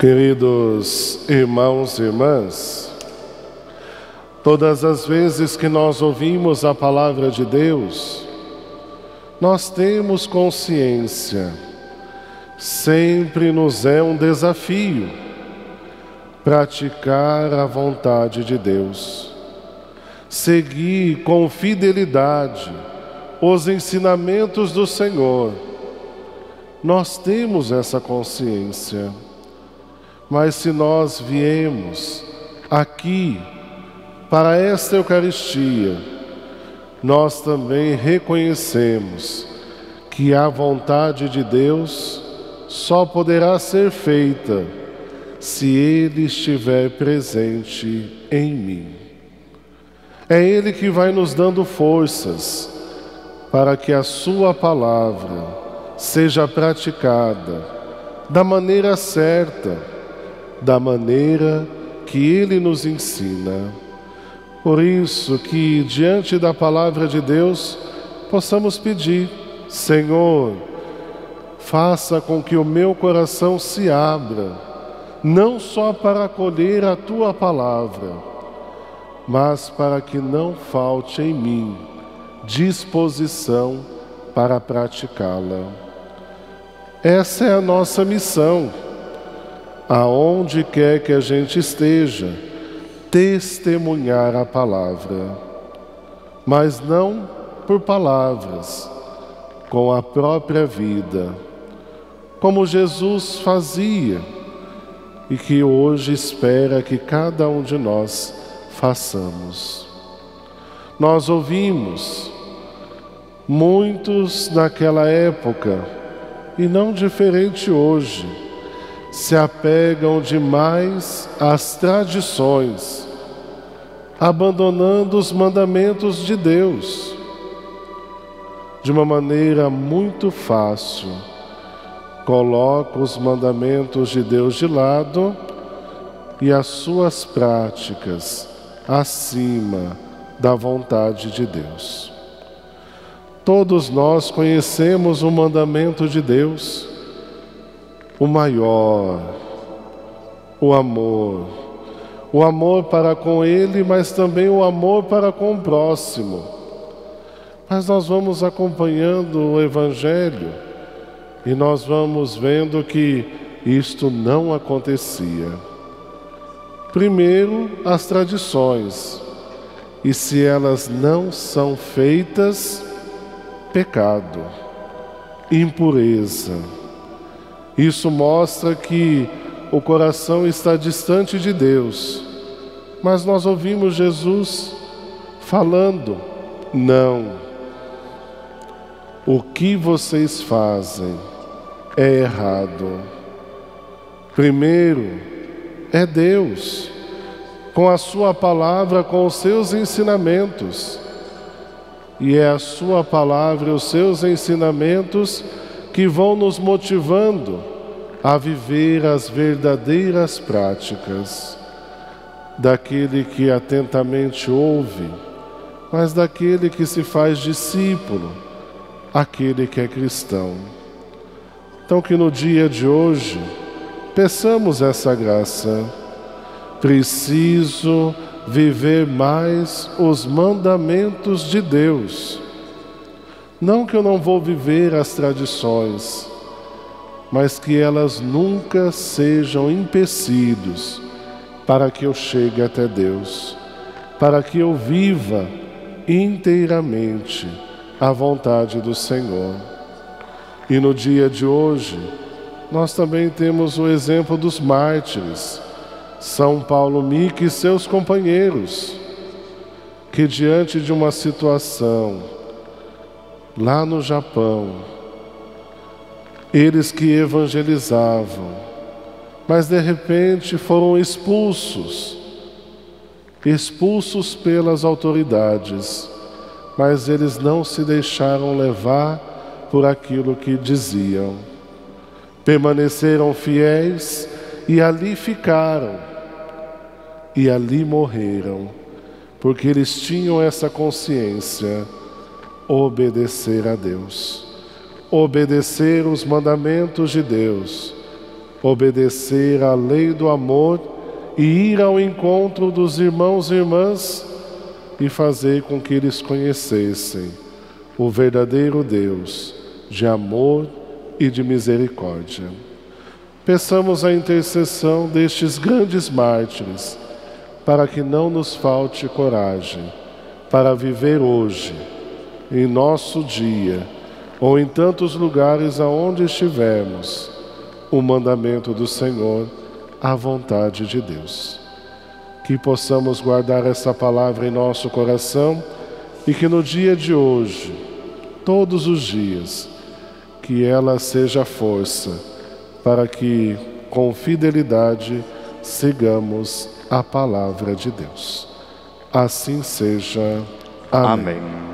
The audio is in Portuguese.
Queridos irmãos e irmãs, todas as vezes que nós ouvimos a palavra de Deus, nós temos consciência, sempre nos é um desafio praticar a vontade de Deus, seguir com fidelidade os ensinamentos do Senhor. Nós temos essa consciência. Mas se nós viemos aqui para esta Eucaristia, nós também reconhecemos que a vontade de Deus só poderá ser feita se Ele estiver presente em mim. É Ele que vai nos dando forças para que a Sua palavra seja praticada da maneira certa, da maneira que Ele nos ensina. Por isso que, diante da palavra de Deus, possamos pedir: Senhor, faça com que o meu coração se abra, não só para acolher a Tua palavra, mas para que não falte em mim disposição para praticá-la. Essa é a nossa missão. Aonde quer que a gente esteja, testemunhar a palavra, mas não por palavras, com a própria vida, como Jesus fazia e que hoje espera que cada um de nós façamos. Nós ouvimos muitos naquela época, e não diferente hoje, se apegam demais às tradições, abandonando os mandamentos de Deus. De uma maneira muito fácil, coloca os mandamentos de Deus de lado e as suas práticas acima da vontade de Deus. Todos nós conhecemos o mandamento de Deus, o maior, o amor para com Ele, mas também o amor para com o próximo. Mas nós vamos acompanhando o Evangelho e nós vamos vendo que isto não acontecia. Primeiro, as tradições, e se elas não são feitas, pecado, impureza. Isso mostra que o coração está distante de Deus. Mas nós ouvimos Jesus falando: não, o que vocês fazem é errado. Primeiro é Deus, com a Sua palavra, com os seus ensinamentos. E é a Sua palavra e os seus ensinamentos que vão nos motivando a viver as verdadeiras práticas daquele que atentamente ouve, mas daquele que se faz discípulo, aquele que é cristão. Então que no dia de hoje peçamos essa graça. Preciso viver mais os mandamentos de Deus. Não que eu não vou viver as tradições, mas que elas nunca sejam empecilhos para que eu chegue até Deus, para que eu viva inteiramente a vontade do Senhor. E no dia de hoje, nós também temos o exemplo dos mártires, São Paulo Miki e seus companheiros, que diante de uma situação lá no Japão, eles que evangelizavam, mas de repente foram expulsos pelas autoridades, mas eles não se deixaram levar por aquilo que diziam. Permaneceram fiéis e ali ficaram, e ali morreram, porque eles tinham essa consciência: obedecer a Deus, obedecer os mandamentos de Deus, obedecer à lei do amor e ir ao encontro dos irmãos e irmãs e fazer com que eles conhecessem o verdadeiro Deus de amor e de misericórdia. Peçamos a intercessão destes grandes mártires para que não nos falte coragem para viver hoje, em nosso dia, ou em tantos lugares aonde estivermos, o mandamento do Senhor, a vontade de Deus. Que possamos guardar essa palavra em nosso coração e que no dia de hoje, todos os dias, que ela seja força para que, com fidelidade, sigamos a palavra de Deus. Assim seja. Amém. Amém.